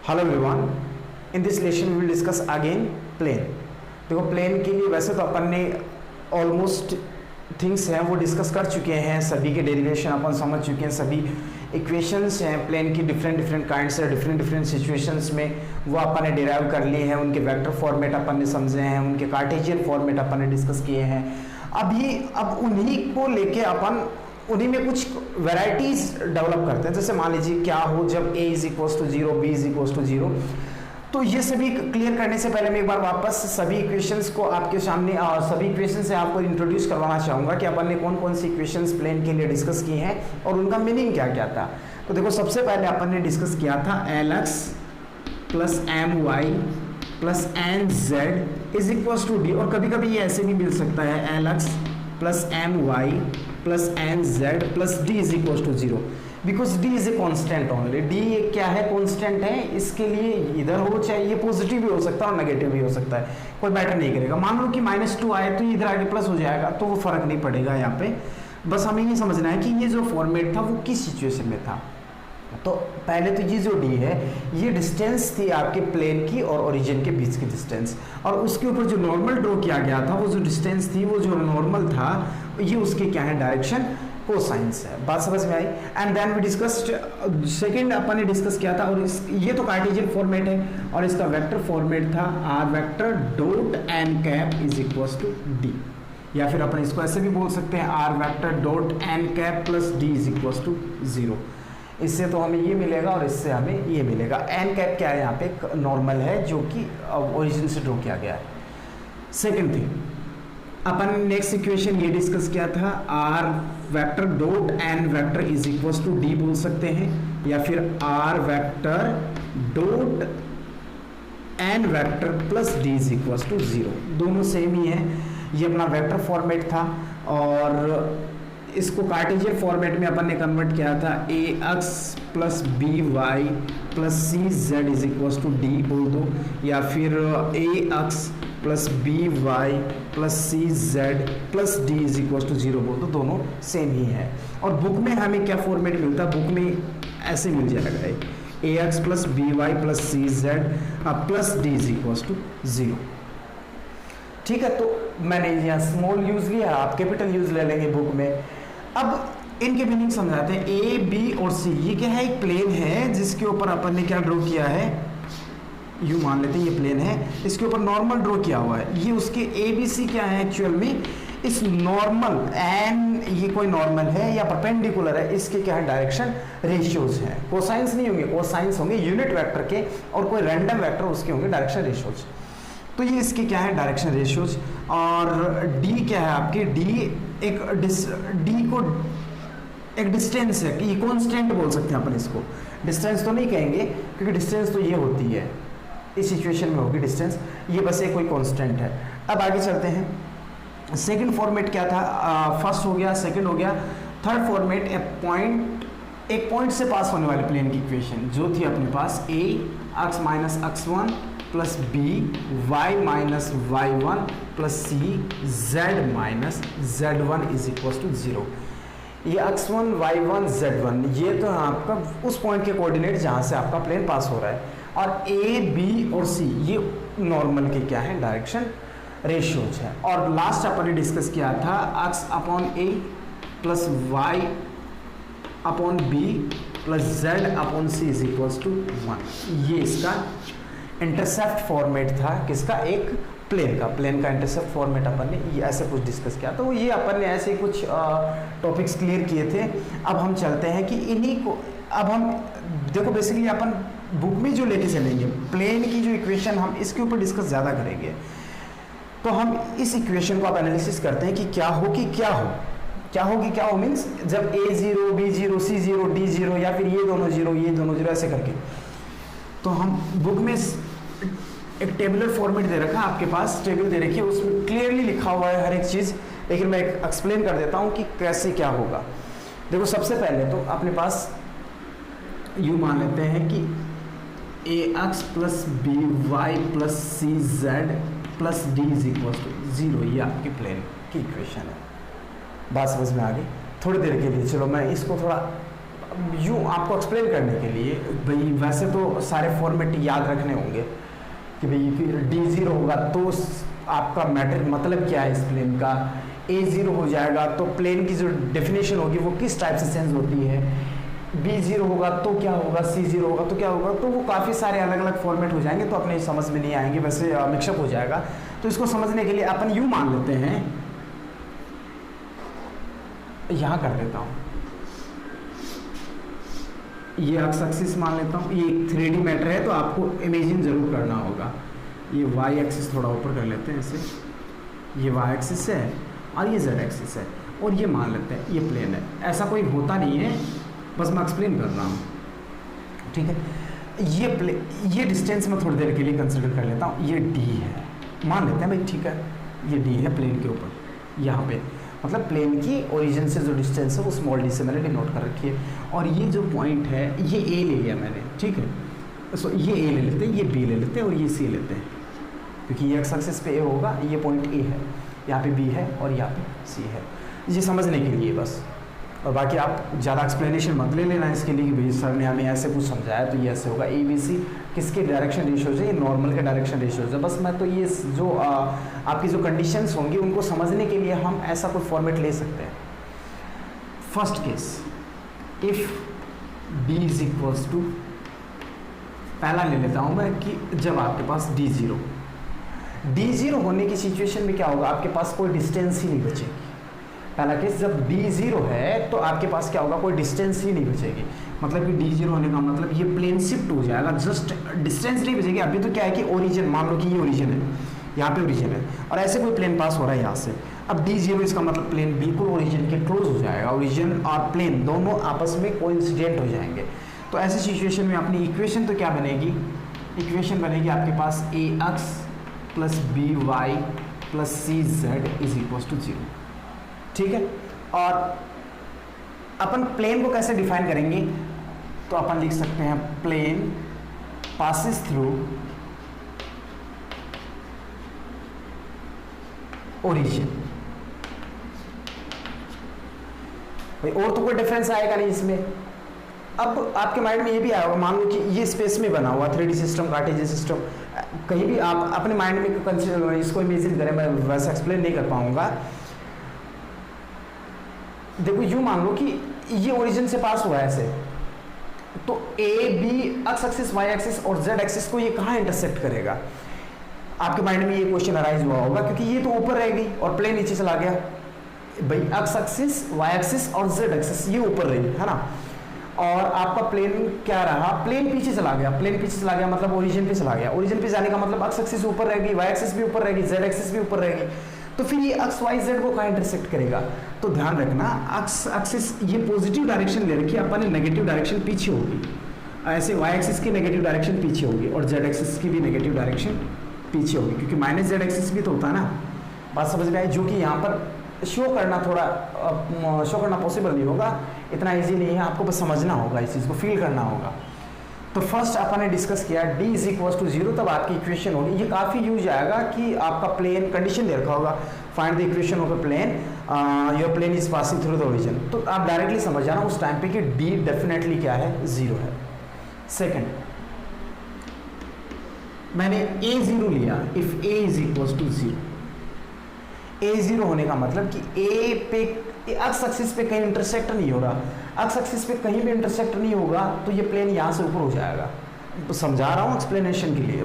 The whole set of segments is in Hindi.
Hello everyone, in this lesson we will discuss again plane. देखो प्लेन के लिए वैसे तो अपन ने ऑलमोस्ट थिंग्स हैं वो डिस्कस कर चुके हैं, सभी के डेरिवेशन अपन समझ चुके हैं, सभी इक्वेशंस हैं प्लेन की डिफरेंट काइंड्स है, डिफरेंट सिचुएशंस में वो अपन ने डिराइव कर लिए हैं, उनके वेक्टर फॉर्मेट अपन ने समझे हैं, उनके कार्टेशियन फॉर्मेट अपन ने डिस्कस किए हैं। अब उन्हीं को लेके अपन उन्हीं में कुछ वेराइटीज डेवलप करते हैं। जैसे मान लीजिए क्या हो जब a is equal to 0, b is equal to 0। तो ये सभी क्लियर करने से पहले मैं एक बार वापस सभी इक्वेशंस को आपके सामने और सभी इक्वेशन से आपको इंट्रोड्यूस करवाना चाहूँगा कि अपन ने कौन कौन सी इक्वेशंस प्लेन के लिए डिस्कस की हैं और उनका मीनिंग क्या क्या था। तो देखो सबसे पहले अपन ने डिस्कस किया था LX plus my plus NZ is equal to D, और कभी कभी ये ऐसे भी मिल सकता है LX plus my plus NZ plus D is equal to 0, because D is a constant only. D एक क्या है, कॉन्स्टेंट है, इसके लिए इधर हो चाहे ये पॉजिटिव भी हो सकता है और नेगेटिव भी हो सकता है, कोई मैटर नहीं करेगा। मान लो कि -2 आए तो इधर आगे प्लस हो जाएगा, तो वो फर्क नहीं पड़ेगा यहाँ पे। बस हमें ये समझना है कि ये जो फॉर्मेट था वो किस सिचुएशन में था। तो पहले तो ये जो D है ये डिस्टेंस थी आपके प्लेन की और ओरिजिन के बीच की डिस्टेंस, और उसके ऊपर जो नॉर्मल ड्रॉ किया गया था वो जो डिस्टेंस थी वो जो नॉर्मल था ये उसके क्या है, डायरेक्शन कोसाइंस है। बात समझ में आई। And then we discussed second अपन ने डिस्कस किया था, और ये तो कार्टेशियन फॉर्मेट है और इसका वेक्टर फॉर्मेट था r vector dot n cap is equal to d, या फिर अपन इसको ऐसे भी बोल सकते हैं r vector dot n cap plus d is equal to 0। इससे तो हमें ये मिलेगा और इससे हमें ये मिलेगा। n कैप क्या है, यहाँ पे नॉर्मल है जो कि ओरिजिन से ड्रॉ किया गया है। सेकंड थिंग अपन नेक्स्ट इक्वेशन ये डिस्कस किया था, r vector dot n vector is equal to d बोल सकते हैं, या फिर r vector dot n vector plus d is equal to 0, दोनों सेम ही है। ये अपना वेक्टर फॉर्मेट था और इसको कार्टेशियन फॉर्मेट में अपन ने कन्वर्ट किया था ax plus by plus cz is equal to d बोल दो, या फिर ax plus by plus cz plus d is equal to 0 बोल दो, दोनों सेम ही है। और बुक में हमें क्या फॉर्मेट मिलता है, बुक में ऐसे मिल जाएगा ax plus by plus cz plus d is equal to 0। ठीक है, तो मैंने यहाँ स्मॉल यूज लिया, आप कैपिटल यूज ले लेंगे बुक में। अब इनके मीनिंग समझाते हैं। ए बी और सी ये क्या है, एक प्लेन है जिसके ऊपर अपन ने क्या ड्रॉ किया है, यू मान लेते हैं ये प्लेन है, इसके ऊपर नॉर्मल ड्रॉ किया हुआ है। ये उसके ए बी सी क्या है एक्चुअल में, इस नॉर्मल एन ये कोई नॉर्मल है या परपेंडिकुलर है, इसके क्या है डायरेक्शन रेशियोज हैं। कोसाइंस नहीं होंगे, कोसाइंस होंगे यूनिट वेक्टर के, और कोई रैंडम वेक्टर उसके होंगे डायरेक्शन रेशियोज। तो ये इसके क्या है डायरेक्शन रेशियोज। और डी क्या है आपके, डी को एक डिस्टेंस है, ये कांस्टेंट बोल सकते हैं अपन इसको, डिस्टेंस तो नहीं कहेंगे क्योंकि डिस्टेंस तो ये होती है, इस सिचुएशन में होगी डिस्टेंस, ये बस एक कोई कांस्टेंट है। अब आगे चलते हैं। सेकंड फॉर्मेट क्या था, फर्स्ट हो गया, सेकंड हो गया। थर्ड फॉर्मेट एक पॉइंट से पास होने वाले प्लेन की इक्वेशन जो थी अपने पास, a x minus x1 plus b y minus y1 plus c z minus z1 is equal to 0। ये x1 y1 z1 ये तो आपका उस पॉइंट के कोऑर्डिनेट जहाँ से आपका प्लेन पास हो रहा है, और a b और c ये नॉर्मल के क्या है डायरेक्शन रेशियोज है। और लास्ट अपन ने डिस्कस किया था x upon a plus y upon b plus z upon c is equal to 1। ये इसका इंटरसेप्ट फॉर्मेट था, किसका, एक प्लेन का इंटरसेप्ट फॉर्मेट अपन ने ये ऐसे कुछ डिस्कस किया। तो ये अपन ने ऐसे कुछ टॉपिक्स क्लियर किए थे। अब हम चलते हैं कि इन्हीं को, अब हम देखो बेसिकली अपन बुक में जो लेके चलेंगे प्लेन की जो इक्वेशन हम इसके ऊपर डिस्कस ज़्यादा करेंगे। तो हम इस इक्वेशन को अब एनालिसिस करते हैं कि क्या होगी क्या हो मीन्स जब a0 b0 c0 d0 या फिर ये दोनों जीरो ऐसे करके। तो हम बुक में एक टेबुलर फॉर्मेट दे रखा है आपके पास, टेबल दे रखी है, उसमें क्लियरली लिखा हुआ है हर एक चीज़, लेकिन मैं एक्सप्लेन कर देता हूँ कि कैसे क्या होगा। देखो सबसे पहले तो अपने पास यू मान लेते हैं कि ax plus by plus cz plus d is equal to 0, ये आपके प्लेन की इक्वेशन है। बात समझ में आ गई। थोड़ी देर के लिए चलो मैं इसको थोड़ा यूँ आपको एक्सप्लेन करने के लिए भाई वैसे तो सारे फॉर्मेट याद रखने होंगे कि भाई फिर D0 होगा तो आपका मैटर मतलब क्या है इस प्लेन का, A0 हो जाएगा तो प्लेन की जो डेफिनेशन होगी वो किस टाइप से चेंज होती है, B0 होगा तो क्या होगा, C0 होगा तो क्या होगा, तो वो काफ़ी सारे अलग अलग फॉर्मेट हो जाएंगे तो अपने समझ में नहीं आएंगे, वैसे मिक्सअप हो जाएगा। तो इसको समझने के लिए अपन यूँ मान लेते हैं, यहाँ कर देता हूँ, ये एक्स एक्सिस मान लेता हूँ, ये 3D मैटर है तो आपको इमेजिन जरूर करना होगा। ये वाई एक्सिस थोड़ा ऊपर कर लेते हैं ऐसे, ये वाई एक्सिस है और ये जेड एक्सिस है और ये मान लेते हैं ये प्लेन है। ऐसा कोई होता नहीं है, बस मैं एक्सप्लेन कर रहा हूँ, ठीक है। ये डिस्टेंस मैं थोड़ी देर के लिए कंसिडर कर लेता हूँ, ये डी है मान लेते हैं भाई, ठीक है, ये डी है प्लेन के ऊपर, यहाँ पे मतलब प्लेन की ओरिजिन से जो डिस्टेंस है वो स्मॉल डी से मैंने डिनोट कर रखी है। और ये जो पॉइंट है ये ए ले लिया मैंने, ठीक है। सो ये ए ले लेते हैं, ये बी ले लेते हैं और ये सी लेते हैं, क्योंकि ये एक्स एक्सिस पे ए होगा, ये पॉइंट ए है, यहाँ पे बी है और यहाँ पे सी है, ये समझने के लिए बस। और बाकी आप ज़्यादा एक्सप्लेनेशन मत ले लेना इसके लिए कि भाई सर ने हमें ऐसे कुछ समझाया तो ये ऐसे होगा। ए बी सी किसके डायरेक्शन रेशियोज है, ये नॉर्मल के डायरेक्शन रेशियोज है। बस मैं तो ये जो आपकी जो कंडीशंस होंगी उनको समझने के लिए हम ऐसा कोई फॉर्मेट ले सकते हैं। First case, if D is equals to, पहला ले लेता हूँ मैं कि जब आपके पास D0 होने की सिचुएशन में क्या होगा, आपके पास कोई डिस्टेंस ही नहीं बचेगी। पहला केस, जब D0 है तो आपके पास क्या होगा, कोई डिस्टेंस ही नहीं बचेगी। मतलब कि D0 होने का मतलब ये प्लेन शिफ्ट हो जाएगा, जस्ट डिस्टेंस नहीं बचेगी। अभी तो क्या है कि ओरिजिन, मान लो कि ये ओरिजिन है, यहाँ पे ओरिजिन है और ऐसे कोई प्लेन पास हो रहा है यहाँ से। अब D0 इसका मतलब प्लेन बिल्कुल ओरिजिन के क्लोज हो जाएगा, ओरिजिन और प्लेन दोनों आपस में कोइंसिडेंट हो जाएंगे। तो ऐसी सिचुएशन में अपनी इक्वेशन तो क्या बनेगी, इक्वेशन बनेगी आपके पास AX plus BY plus CZ is equal to 0, ठीक है। और अपन प्लेन को कैसे डिफाइन करेंगे, तो अपन लिख सकते हैं प्लेन पासिस थ्रू ओरिजिन। भाई और तो कोई डिफरेंस आएगा नहीं इसमें। अब आपके माइंड में ये भी आएगा, मान लो कि ये स्पेस में बना हुआ 3D सिस्टम, कार्टेशियन सिस्टम, कहीं भी आप अपने माइंड में कंसीडर इसको इमेजिन करें, मैं वैसे एक्सप्लेन नहीं कर पाऊंगा। देखो यूं मान लो कि ये ओरिजिन से पास हुआ है ऐसे, तो A B X axis Y axis और जेड एक्सिस को ये कहाँ इंटरसेक्ट करेगा, आपके माइंड में ये क्वेश्चन अराइज हुआ होगा, क्योंकि ये तो ऊपर रह गई और प्लेन नीचे चला गया। भाई एक्स एक्सिस वाई एक्सिस और जेड एक्सिस ये ऊपर रही है ना, और आपका प्लेन क्या रहा, प्लेन पीछे चला गया, प्लेन पीछे चला गया मतलब ओरिजिन पे चला गया। ओरिजिन पे जाने का मतलब एक्स एक्सिस ऊपर रहेगी, वाई एक्सिस भी ऊपर रहेगी, जेड एक्सिस भी ऊपर रहेगी। तो फिर ये एक्स वाई जेड को कहाँ इंटरसेक्ट करेगा, तो ध्यान रखना एक्स एक्सिस ये पॉजिटिव डायरेक्शन ले रखी है अपन ने, नेगेटिव डायरेक्शन पीछे होगी, ऐसे वाई एक्सिस की नेगेटिव डायरेक्शन पीछे होगी और जेड एक्सिस की भी नेगेटिव डायरेक्शन पीछे होगी, क्योंकि माइनस जेड एक्सिस भी तो होता है ना। बात समझ में आई, जो कि यहाँ पर शो करना पॉसिबल नहीं होगा, इतना इजी नहीं है, आपको बस समझना होगा, इस चीज़ को फील करना होगा। तो फर्स्ट अपन ने डिस्कस किया D इज इक्वल टू 0, तब आपकी इक्वेशन होगी, ये काफ़ी यूज आएगा कि आपका प्लेन कंडीशन दे रखा होगा, find the equation of a plane, your plane is passing through the origin, तो आप डायरेक्टली समझ जाना उस टाइम पे कि D डेफिनेटली क्या है, 0 है। सेकंड, मैंने A0 लिया, if A is equal to 0, A0 होने का मतलब कि A पे एक्स एक्सिस पे कहीं इंटरसेक्ट नहीं हो रहा, एक्स एक्सिस पे कहीं भी इंटरसेक्ट नहीं होगा तो ये प्लेन यहाँ से ऊपर हो जाएगा। तो समझा रहा हूँ एक्सप्लेनेशन के लिए,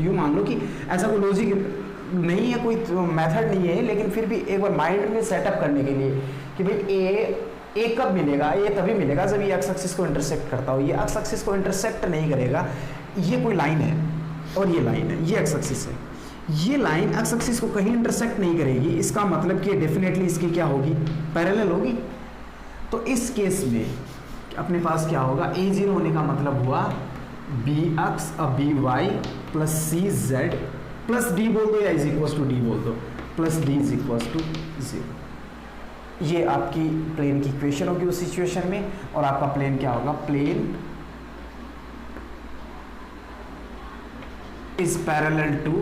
यूँ मान लो कि ऐसा कोई लॉजिक नहीं है, कोई मेथड नहीं है, लेकिन फिर भी एक बार माइंड में सेटअप करने के लिए कि भाई ए कब मिलेगा, ए तभी मिलेगा जब ये एक्स एक्सिस को इंटरसेक्ट करता हो। ये एक्स एक्सिस को इंटरसेक्ट नहीं करेगा, ये कोई लाइन है और ये लाइन है, ये एक्स एक्सिस है, ये लाइन एक्स एक्सिस को कहीं इंटरसेक्ट नहीं करेगी, इसका मतलब कि डेफिनेटली इसकी क्या होगी, पैरेलल होगी। तो इस केस में अपने पास क्या होगा, A0 होने का मतलब हुआ BX और BY plus CZ plus D बोल दो या इज इक्वल टू D बोल दो, plus D is equal to 0। ये आपकी प्लेन की इक्वेशन होगी उस सिचुएशन में, और आपका प्लेन क्या होगा, plane is parallel to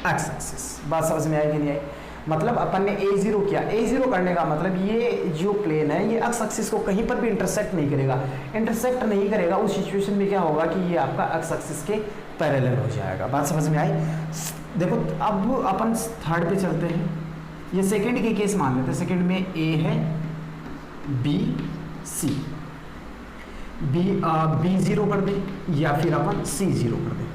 X axis. बात समझ में आई कि नहीं आई? मतलब अपन ने A0 किया, A0 करने का मतलब ये जो प्लेन है ये एक्स एक्सिस को कहीं पर भी इंटरसेक्ट नहीं करेगा। इंटरसेक्ट नहीं करेगा उस सिचुएशन में क्या होगा कि ये आपका एक्स एक्सिस के पैरेलल हो जाएगा। बात समझ में आई? देखो अब अपन थर्ड पे चलते हैं। ये सेकंड के केस मान लेते हैं। सेकंड में A है, B C, B0 कर दे या फिर अपन C0 कर दे।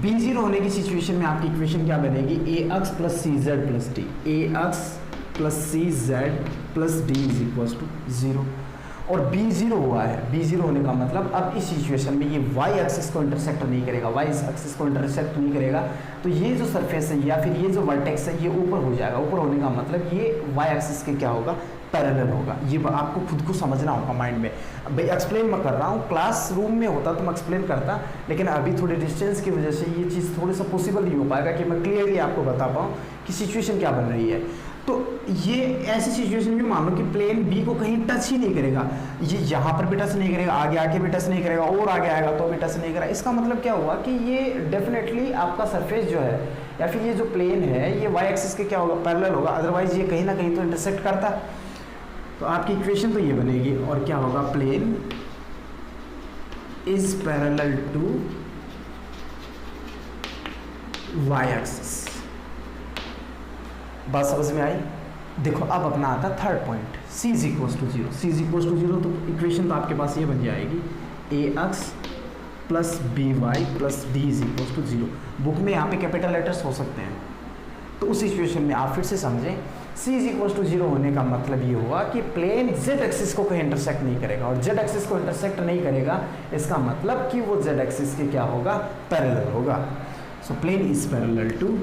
B0 होने की सिचुएशन में आपकी इक्वेशन क्या बनेगी? AX plus CZ plus D, AX plus CZ plus D is equal to 0। और B0 हुआ है, B0 होने का मतलब अब इस सिचुएशन में ये Y एक्सिस को इंटरसेक्ट नहीं करेगा, Y एक्सिस को इंटरसेक्ट नहीं करेगा, तो ये जो सरफेस है या फिर ये जो वर्टेक्स है ये ऊपर हो जाएगा। ऊपर होने का मतलब ये Y एक्सिस के क्या होगा? पैरेलल होगा। ये आपको खुद को समझना होगा माइंड में। भाई एक्सप्लेन मैं कर रहा हूँ, क्लास रूम में होता तो मैं एक्सप्लेन करता, लेकिन अभी थोड़े डिस्टेंस की वजह से ये चीज़ थोड़ी सा पॉसिबल नहीं हो पाएगा कि मैं क्लियरली आपको बता पाऊँ कि सिचुएशन क्या बन रही है। तो ये ऐसी सिचुएशन में मान लो कि प्लेन बी को कहीं टच ही नहीं करेगा, ये यहाँ पर भी टच नहीं करेगा, आगे आके भी टच नहीं करेगा, और आगे आएगा तो भी टच नहीं करेगा। इसका मतलब क्या हुआ कि ये डेफिनेटली आपका सरफेस जो है या फिर ये जो प्लेन है ये वाई एक्सिस के क्या होगा? पैरेलल होगा, अदरवाइज ये कहीं ना कहीं तो इंटरसेक्ट करता। तो आपकी इक्वेशन तो ये बनेगी और क्या होगा? Plane is parallel to Y axis. बात समझ में आई? देखो अब अपना आता third point, C is equal to 0। C is equal to 0 तो इक्वेशन तो आपके पास ये बन जाएगी AX plus BY plus D is equal to 0। Book में यहाँ पे कैपिटल लेटर्स हो सकते हैं, तो उस सिचुएशन में आप फिर से समझें C इज इक्वल टू 0 होने का मतलब ये हुआ कि प्लेन Z एक्सिस को कहीं इंटरसेक्ट नहीं करेगा, और Z एक्सिस को इंटरसेक्ट नहीं करेगा इसका मतलब कि वो Z एक्सिस के क्या होगा? पैरेलल होगा। So plane is parallel to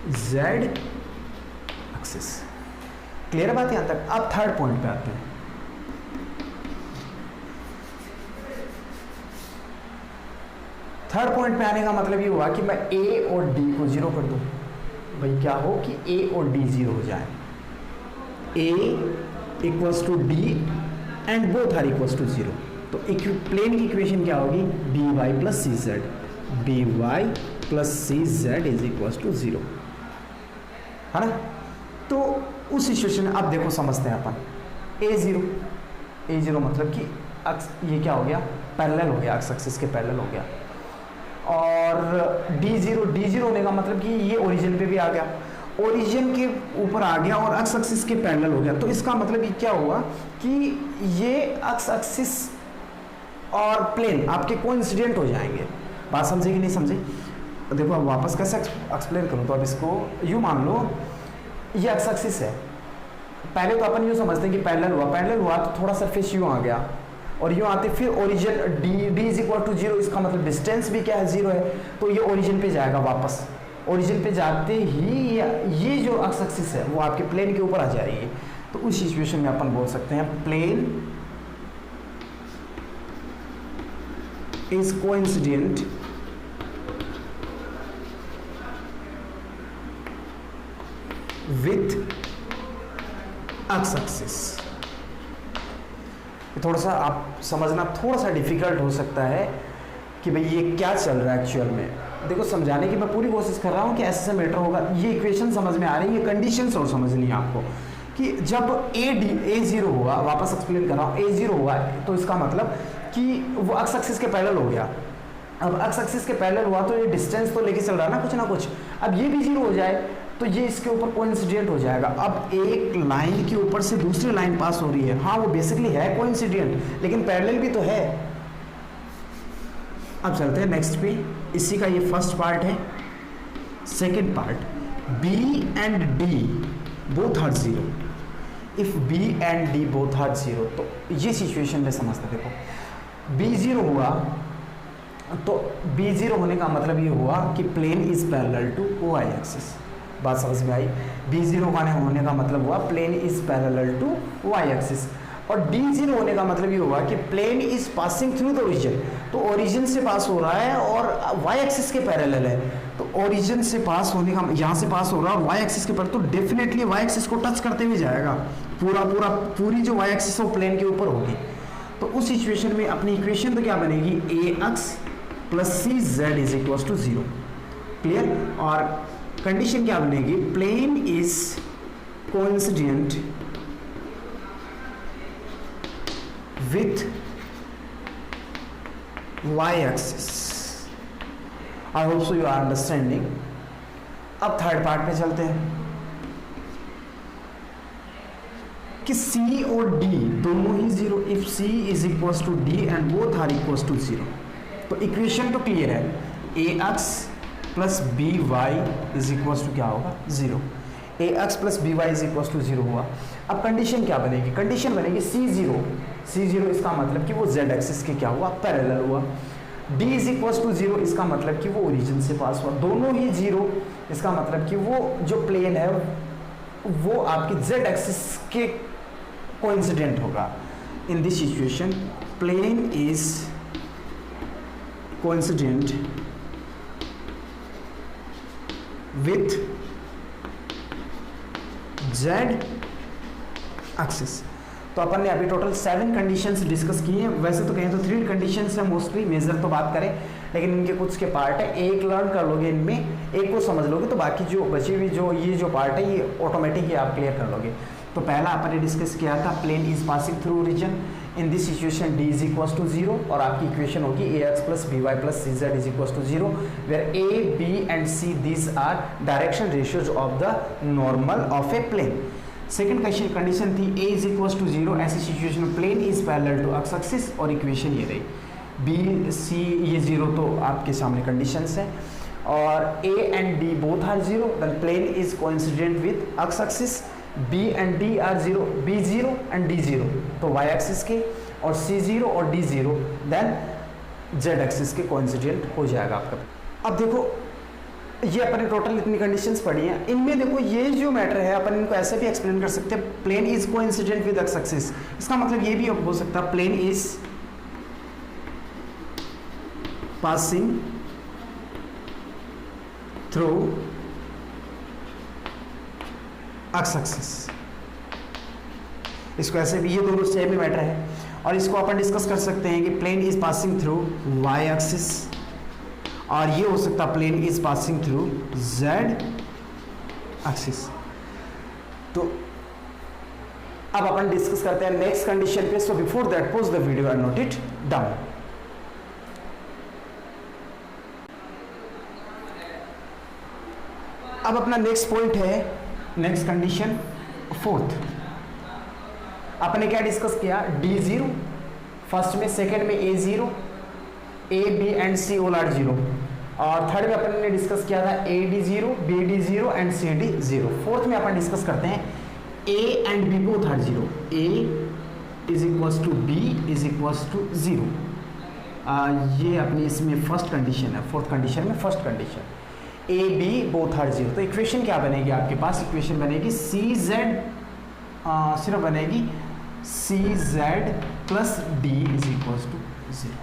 Z axis. Clear बात यहां तक? अब थर्ड पॉइंट पे आते हैं। थर्ड पॉइंट पे आने का मतलब ये हुआ कि मैं A और D को 0 कर दूं। भाई क्या हो कि A और D 0 हो जाए, A equals to D and both are equals to 0। तो प्लेन की इक्वेशन क्या होगी? BY plus CZ, BY plus CZ is equals to 0, है ना? तो उस सिचुएशन में अब देखो समझते हैं अपन। A0 मतलब कि ये क्या हो गया? पैरेलल हो गया, एक्स एक्सिस के पैरेलल हो गया। और D0 होने का मतलब कि ये ओरिजिन पे भी आ गया, ओरिजिन के ऊपर आ गया और एक्स एक्सिस के पैरेलल हो गया। तो इसका मतलब ये क्या हुआ कि ये एक्स एक्सिस और प्लेन आपके कोइंसिडेंट हो जाएंगे। बात समझे कि नहीं समझे? देखो अब वापस कैसे एक्सप्लेन करूँ, तो अब इसको यूँ मान लो ये एक्स एक्सिस है। पहले तो अपन यूँ समझते हैं कि पैरेलल हुआ तो थोड़ा सरफेस यूँ आ गया और यूँ आते फिर origin D is equal to 0, इसका मतलब डिस्टेंस भी क्या है? 0 है। तो ये ओरिजिन पे जाएगा वापस, ओरिजिन पे जाते ही ये जो एक्स एक्सिस है वो आपके प्लेन के ऊपर आ जाएगी। तो उस सिचुएशन में अपन बोल सकते हैं plane is coincident with X axis. थोड़ा सा आप समझना थोड़ा सा डिफिकल्ट हो सकता है कि भाई ये क्या चल रहा है एक्चुअल में। देखो समझाने की मैं पूरी कोशिश कर रहा हूँ कि ऐसे मैटर होगा। ये इक्वेशन समझ में आ रही है, ये कंडीशंस और समझनी है आपको कि जब A0 हुआ, वापस एक्सप्लेन कर रहा हूँ, A0 हुआ तो इसका मतलब कि वो एक्स एक्सिस के पैरेलल हो गया। अब एक्स एक्सिस के पैरेलल हुआ तो ये डिस्टेंस तो लेके चल रहा है ना कुछ। अब ये भी 0 हो जाए तो ये इसके ऊपर कोइंसिडेंट हो जाएगा। अब एक लाइन के ऊपर से दूसरी लाइन पास हो रही है, हाँ वो बेसिकली है कोइंसिडेंट लेकिन पैरेलल भी तो है। अब चलते हैं नेक्स्ट पे, इसी का ये फर्स्ट पार्ट है। Second part, B and D both are 0। If B and D both are 0 तो ये सिचुएशन में समझते। देखो B0 हुआ तो B0 होने का मतलब ये हुआ कि plane is parallel to Y axis. बात समझ में आई? B0 होने का मतलब हुआ plane is parallel to Y axis. और D0 होने का मतलब ये हुआ कि plane is passing through the origin. तो ओरिजिन से पास हो रहा है और Y एक्सिस के पैरेलल है। तो ओरिजिन से पास होने का, यहाँ से पास हो रहा है और Y एक्सिस के पैरेलल, तो डेफिनेटली Y एक्सिस को टच करते हुए जाएगा। पूरी जो Y एक्सिस है वो प्लेन के ऊपर होगी। तो उस सिचुएशन में अपनी इक्वेशन तो क्या बनेगी? AX plus C Z is equal to 0। Clear? और कंडीशन क्या बनेगी? Plane is coincident with y axis. I hope so you are understanding. अब थर्ड पार्ट पे चलते हैं कि C और D दोनों ही 0। If C is equal to D and both are equal to 0, तो इक्वेशन तो क्लियर है। ax plus B Y is equal to क्या होगा? 0। ax plus B Y is equal to 0 हुआ। अब कंडीशन क्या बनेगी? कंडीशन बनेगी C0। C0 इसका मतलब कि वो z एक्सिस के क्या हुआ? पैरेलल हुआ। D इज इक्वल टू 0 इसका मतलब कि वो ओरिजिन से पास हुआ। दोनों ही 0 इसका मतलब कि वो जो प्लेन है वो आपकी z एक्सिस के कोइंसिडेंट होगा। In this situation plane is coincident with z axis. तो अपन ने अभी टोटल 7 कंडीशंस डिस्कस की हैं। वैसे तो कहें तो 3 कंडीशंस है मोस्टली, मेजर तो बात करें, लेकिन इनके कुछ के पार्ट है। एक लर्न कर लोगे इनमें, एक को समझ लोगे तो बाकी जो बची हुई जो ये पार्ट है ये ऑटोमेटिक ही आप क्लियर कर लोगे। तो पहला अपन ने डिस्कस किया था plane is passing through region. In this situation D is equal to 0 और आपकी इक्वेशन होगी ax plus B Y plus C Z is equal to 0 where a, b and c these are direction ratios of the normal of a plane. Second condition थी a इज इक्वल टू 0। ऐसी सिचुएशन में plane is parallel to x axis और इक्वेशन ये रही b c ये 0, तो आपके सामने कंडीशंस हैं। और a and d both are 0, then plane is coincident with x axis. b and d are 0, b 0 and d 0, तो y एक्सिस के, और c 0 और d 0 देन z एक्सिस के कोइंसिडेंट हो जाएगा आपका। अब देखो ये अपन ने टोटल इतनी कंडीशंस पढ़ी हैं। इनमें देखो ये जो मैटर है अपन इनको ऐसे भी एक्सप्लेन कर सकते हैं, plane is coincident with x axis. इसका मतलब ये भी हो सकता है plane is passing through x axis. इसको ऐसे भी, ये दोनों सेम ही मैटर है। और इसको अपन डिस्कस कर सकते हैं कि plane is passing through y axis, और ये हो सकता है plane is passing through z axis. तो अब अपन डिस्कस करते हैं नेक्स्ट कंडीशन पे। So before that pause the video and note it down. अब अपना नेक्स्ट पॉइंट है, नेक्स्ट कंडीशन 4th। अपने क्या डिस्कस किया? D0 फर्स्ट में, सेकंड में A0, A, B and C all are 0, और थर्ड में अपन ने डिस्कस किया था AD0, BD0 and CD0। Fourth में अपन डिस्कस करते हैं A and B both are 0, A is equals to B is equals to 0। ये अपनी इसमें फर्स्ट कंडीशन है, फोर्थ कंडीशन में first condition A, B both are 0। तो इक्वेशन क्या बनेगी आपके पास? इक्वेशन बनेगी CZ, सिर्फ बनेगी CZ plus D is equals to 0।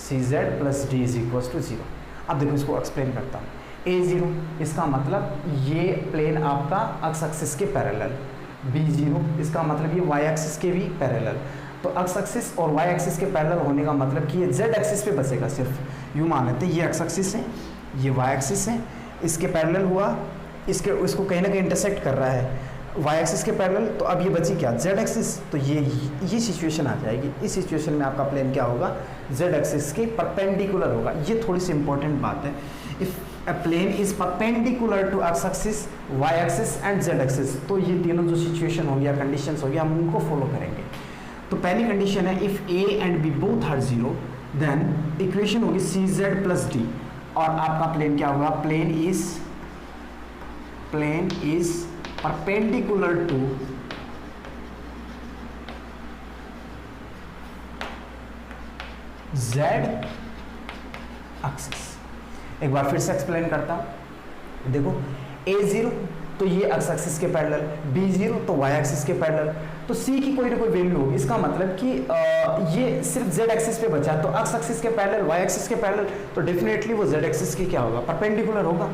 CZ plus D is equals to 0। अब देखो इसको एक्सप्लेन करता हूँ। A0 इसका मतलब ये प्लेन आपका x एक्सिस के पैरेलल, B0 इसका मतलब ये y एक्सिस के भी पैरेलल। तो x एक्सिस और y एक्सिस के पैरेलल होने का मतलब कि ये z एक्सिस पे बसेगा। सिर्फ यूँ मान लेते हैं ये x एक्सिस है, ये y एक्सिस है, इसके पैरेलल हुआ, इसको कहीं ना कहीं इंटरसेक्ट कर रहा है y एक्सिस के पैरेलल। तो अब ये बची क्या? z axis. तो ये सिचुएशन आ जाएगी। इस सिचुएशन में आपका प्लेन क्या होगा? z एक्सिस के परपेंडिकुलर होगा। ये थोड़ी सी इंपॉर्टेंट बात है। If a plane is perpendicular to x axis, y axis and z axis, तो ये तीनों जो सिचुएशन होंगी या कंडीशंस होगी हम उनको फॉलो करेंगे। तो पहली कंडीशन है if a and b both are 0 then equation होगी CZ प्लस D, और आपका प्लेन क्या होगा? Plane is perpendicular to z axis. एक बार फिर से एक्सप्लेन करता हूं। देखो A0 तो ये x एक्सिस के पैरेलल, B0 तो y एक्सिस के पैरेलल, तो C की कोई ना कोई वैल्यू होगी। इसका मतलब कि ये सिर्फ z एक्सिस पे बचा, तो x एक्सिस के पैरेलल, y एक्सिस के पैरेलल, तो डेफिनेटली वो z एक्सिस की क्या होगा? परपेंडिकुलर होगा।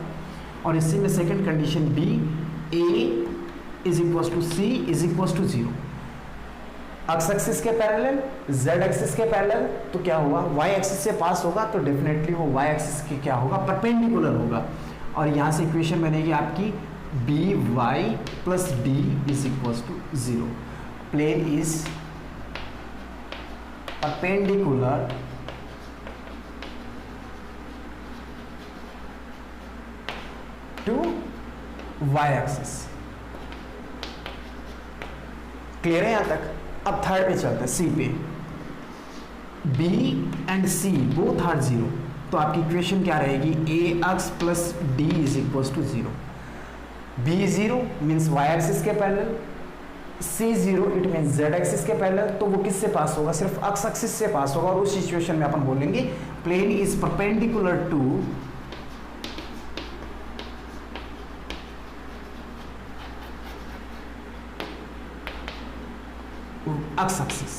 और इसी में second condition B, A is equals to C is equals to 0। X axis के पैरेलल, जेड एक्सिस के पैरेलल, तो क्या हुआ, वाई एक्सिस से पास होगा तो डेफिनेटली वो वाई एक्सिस के क्या होगा, परपेंडिकुलर होगा। और यहाँ से इक्वेशन बनेगी आपकी B Y plus D is equals to 0। Plane is perpendicular to Y axis. Clear है यहां तक? अब थर्ड पे चलते हैं, सी पे। B and C both are 0, तो आपकी इक्वेशन क्या रहेगी, a x plus D is equals to 0। B 0 means Y axis के parallel, C 0 it means Z axis के पैरेलल, तो वो किससे पास होगा, सिर्फ एक्स एक्सिस से पास होगा। और उस सिचुएशन में अपन बोलेंगे plane is perpendicular to X axis.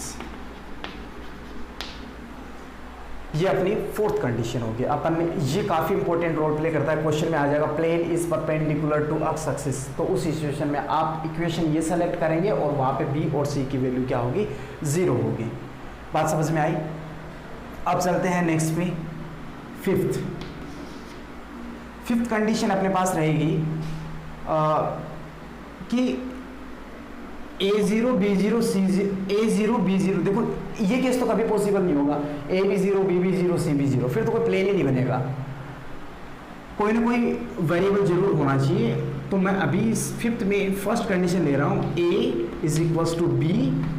ये अपनी फोर्थ कंडीशन होगी। अपन ने ये काफी इंपॉर्टेंट रोल प्ले करता है, क्वेश्चन में आ जाएगा plane is perpendicular to X axis, तो उस सिचुएशन में आप इक्वेशन ये सेलेक्ट करेंगे और वहां पे बी और सी की वैल्यू क्या होगी, 0 होगी। बात समझ में आई? अब चलते हैं नेक्स्ट पे, फिफ्थ कंडीशन अपने पास रहेगी कि A0 B0 C0 A0 B0, देखो ये केस तो कभी पॉसिबल नहीं होगा, A भी 0 B भी 0 C भी 0, फिर तो कोई प्लेन ही नहीं बनेगा, कोई ना कोई वेरिएबल जरूर होना चाहिए। तो मैं अभी फिफ्थ में फर्स्ट कंडीशन ले रहा हूँ, A is equals to B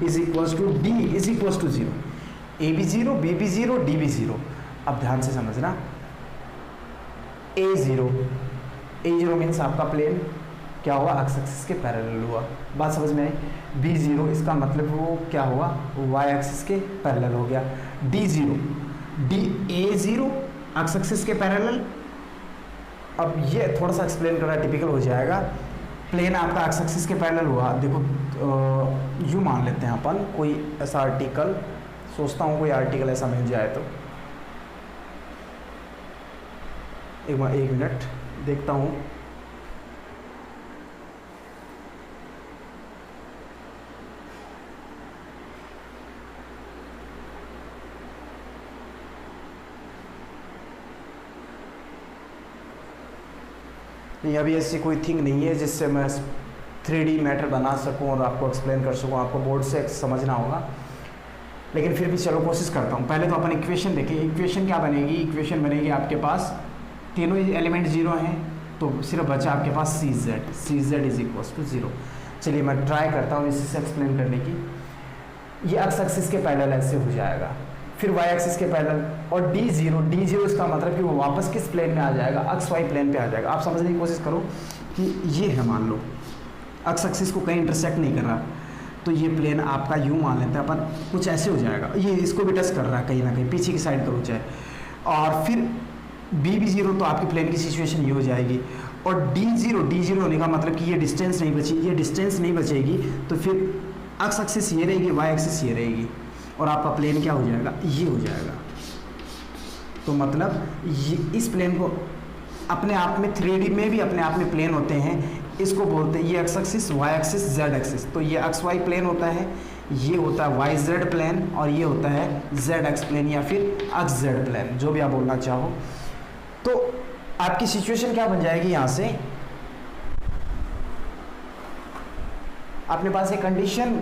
is equals to D is equals to 0। A भी 0 B भी 0 D भी 0। अब ध्यान से समझना, A0 मीन्स आपका प्लेन क्या हुआ, एक्स एक्सिस के पैरेलल हुआ। बात समझ में आई? B0 इसका मतलब वो क्या हुआ, वाई एक्सिस के पैरेलल हो गया। A0 एक्स एक्सिस के पैरेलल। अब ये थोड़ा सा एक्सप्लेन करना टिपिकल हो जाएगा। प्लेन आपका एक्स एक्सिस के पैरेलल हुआ, देखो यूँ मान लेते हैं अपन, कोई ऐसा आर्टिकल, सोचता हूँ कोई आर्टिकल ऐसा मिल जाए तो, एक मिनट देखता हूँ। नहीं, अभी ऐसी कोई थिंग नहीं है जिससे मैं 3D मैटर बना सकूं और आपको एक्सप्लेन कर सकूं, आपको बोर्ड से समझना होगा, लेकिन फिर भी चलो कोशिश करता हूं। पहले तो अपन इक्वेशन देखें, इक्वेशन क्या बनेगी, इक्वेशन बनेगी आपके पास तीनों एलिमेंट 0 हैं, तो सिर्फ बचा आपके पास CZ इज इक्वल्स टू 0। चलिए मैं ट्राई करता हूँ इसी से एक्सप्लेन करने की। ये एक्स एक्सिस के पैरेलल ऐसे हो जाएगा, फिर वाई एक्सिस के पैरेलल, और D0 इसका मतलब कि वो वापस किस प्लेन में आ जाएगा, एक्स वाई प्लेन पे आ जाएगा। आप समझने की कोशिश करो कि ये है, मान लो एक्स एक्सिस को कहीं इंटरसेक्ट नहीं कर रहा, तो ये प्लेन आपका यूँ मान लेते हैं अपन, कुछ ऐसे हो जाएगा, ये इसको भी टच कर रहा है कहीं ना कहीं, पीछे की साइड करो चाहे, और फिर B भी 0, तो आपकी प्लेन की सिचुएशन ये हो जाएगी। और D0 होने का मतलब कि ये डिस्टेंस नहीं बचेगी, तो फिर एक्स एक्सिस ये रहेगी, वाई एक्सिस ये रहेगी, और आपका प्लेन क्या हो जाएगा, ये हो जाएगा। तो मतलब ये इस प्लेन को अपने आप में 3D में भी अपने आप में प्लेन होते हैं, इसको बोलते हैं, ये X axis, Y axis, Z axis, तो ये एक्स वाई प्लेन होता है, ये होता है वाई जेड प्लेन, और ये होता है जेड एक्स प्लेन या फिर एक्स जेड प्लेन, जो भी आप बोलना चाहो। तो आपकी सिचुएशन क्या बन जाएगी, यहां से अपने पास एक कंडीशन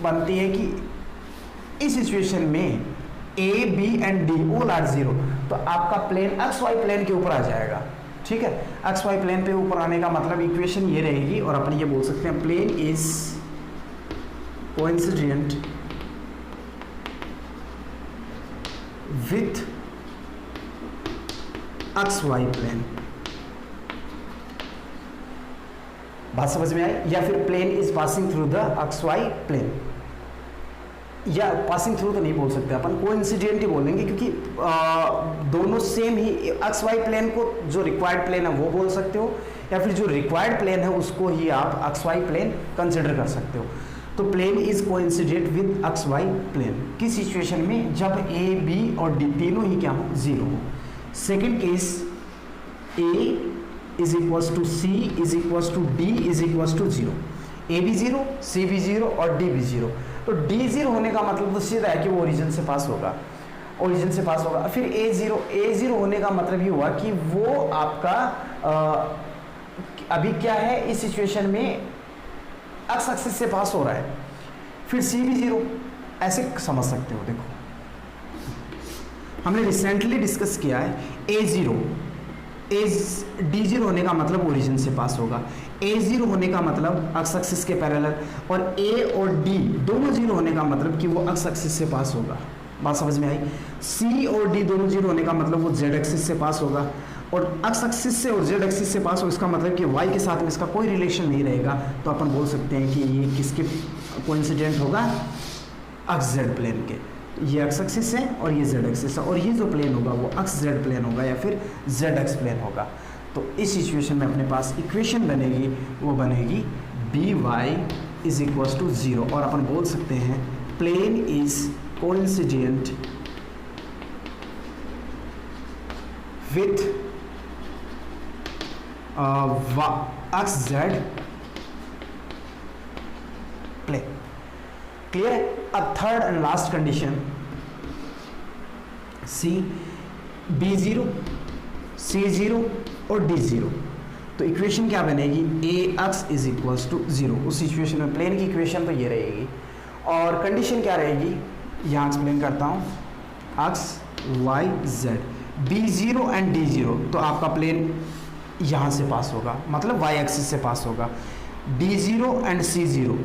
बनती है कि इस सिचुएशन में A, B and D all are 0, तो आपका प्लेन एक्स वाई प्लेन के ऊपर आ जाएगा। ठीक है, एक्स वाई प्लेन पे ऊपर आने का मतलब इक्वेशन ये रहेगी, और अपन ये बोल सकते हैं plane is coincident with X Y plane. बात समझ में आई? या फिर plane is passing through the X Y plane, या पासिंग थ्रू तो नहीं बोल सकते अपन, कोइंसिडेंट ही बोलेंगे, क्योंकि दोनों सेम ही, एक्स वाई प्लेन को जो रिक्वायर्ड प्लेन है वो बोल सकते हो, या फिर जो रिक्वायर्ड प्लेन है उसको ही आप एक्स वाई प्लेन कंसिडर कर सकते हो। तो plane is coincident with X Y plane की सिचुएशन में जब A, B और D तीनों ही क्या हो, 0 हो। Second case, A is equals to C is equals to D is equals to 0, A भी 0, C भी 0 और D भी 0। तो D0 होने का मतलब तो सीधा है कि वो ओरिजिन से पास होगा, ओरिजिन से पास होगा। फिर A0 होने का मतलब ये हुआ कि वो आपका अभी क्या है, इस सिचुएशन में एक्स एक्सिस से पास हो रहा है। फिर C भी 0, ऐसे समझ सकते हो। देखो हमने रिसेंटली डिस्कस किया है D0 होने का मतलब ओरिजिन से पास होगा, A0 होने का मतलब एक्स एक्सिस के पैरेलल, और A और D दोनों 0 होने का मतलब कि वो एक्स एक्सिस से पास होगा। बात समझ में आई? C और D दोनों 0 होने का मतलब वो Z एक्सिस से पास होगा, और एक्स एक्सिस से और Z एक्सिस से पास होगा, इसका मतलब कि Y के साथ में इसका कोई रिलेशन नहीं रहेगा। तो अपन बोल सकते हैं कि ये किसके कोइंसिडेंट होगा, एक्स जेड प्लेन के। ये एक्स एक्सिस है और ये जेड एक्सिस है, और ये जो प्लेन होगा वो एक्स जेड प्लेन होगा या फिर जेड एक्स प्लेन होगा। तो इस सिचुएशन में अपने पास इक्वेशन बनेगी, वो बनेगी by इज इक्वल्स टू 0, और अपन बोल सकते हैं plane is coincident with X Z plane. Clear है? अब third and last condition B0, C0 और D0। तो इक्वेशन क्या बनेगी, Ax इज इक्वल्स टू 0। उस सिचुएशन में प्लेन की इक्वेशन तो ये रहेगी, और कंडीशन क्या रहेगी, यहाँ एक्सप्लेन करता हूँ। x y z B0 and D0, तो आपका प्लेन यहाँ से पास होगा, मतलब y एक्सिस से पास होगा। D0 एंड C0,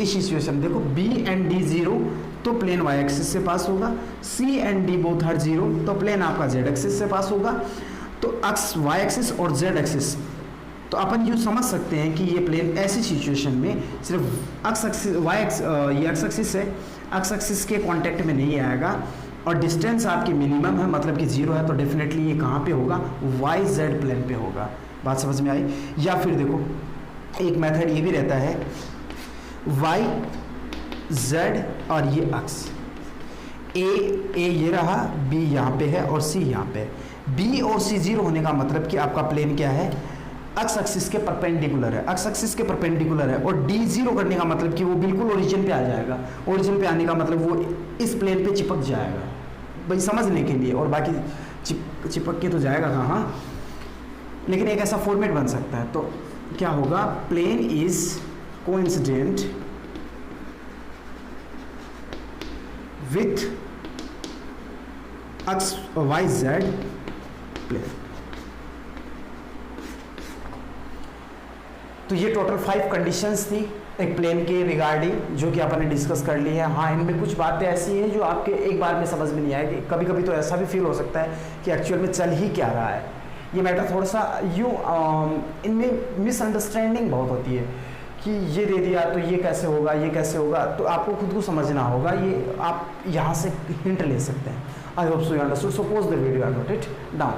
इस सिचुएशन देखो B एंड D0 तो प्लेन y एक्सिस से पास होगा, C and D both are 0 तो प्लेन आपका z एक्सिस से पास होगा। तो x y एक्सिस और z एक्सिस, तो अपन यूँ समझ सकते हैं कि ये प्लेन ऐसी सिचुएशन में सिर्फ x एक्सिस ये x एक्सिस है, x एक्सिस के कांटेक्ट में नहीं आएगा, और डिस्टेंस आपकी मिनिमम है, मतलब कि 0 है, तो डेफिनेटली ये कहाँ पे होगा, वाई जेड प्लेन पे होगा। बात समझ में आई? या फिर देखो एक मेथड ये भी रहता है, वाई जेड और ये एक्स, ए ये रहा, बी यहाँ पे है और सी यहाँ पे है। बी और सी 0 होने का मतलब कि आपका प्लेन क्या है, एक्स एक्सिस के परपेंडिकुलर है, एक्स एक्सिस के परपेंडिकुलर है, और डी 0 करने का मतलब कि वो बिल्कुल ओरिजिन पे आ जाएगा। ओरिजिन पे आने का मतलब वो इस प्लेन पे चिपक जाएगा, भाई समझने के लिए, और बाकी चिपक के तो जाएगा कहाँ, लेकिन एक ऐसा फॉर्मेट बन सकता है। तो क्या होगा, plane is coincident with X Y Z plane. तो ये टोटल 5 कंडीशंस थी एक प्लेन के रिगार्डिंग, जो कि अपन ने डिस्कस कर ली है। हाँ, इनमें कुछ बातें ऐसी हैं जो आपके एक बार में समझ में नहीं आएगी, कभी कभी तो ऐसा भी फील हो सकता है कि एक्चुअल में चल ही क्या रहा है। ये मैटर थोड़ा सा यूँ इनमें मिसअंडरस्टैंडिंग बहुत होती है कि ये दे दिया तो ये कैसे होगा, ये कैसे होगा, तो आपको खुद को समझना होगा। ये आप यहाँ से हिंट ले सकते हैं। आई hope so you understood. Suppose the video I note it down.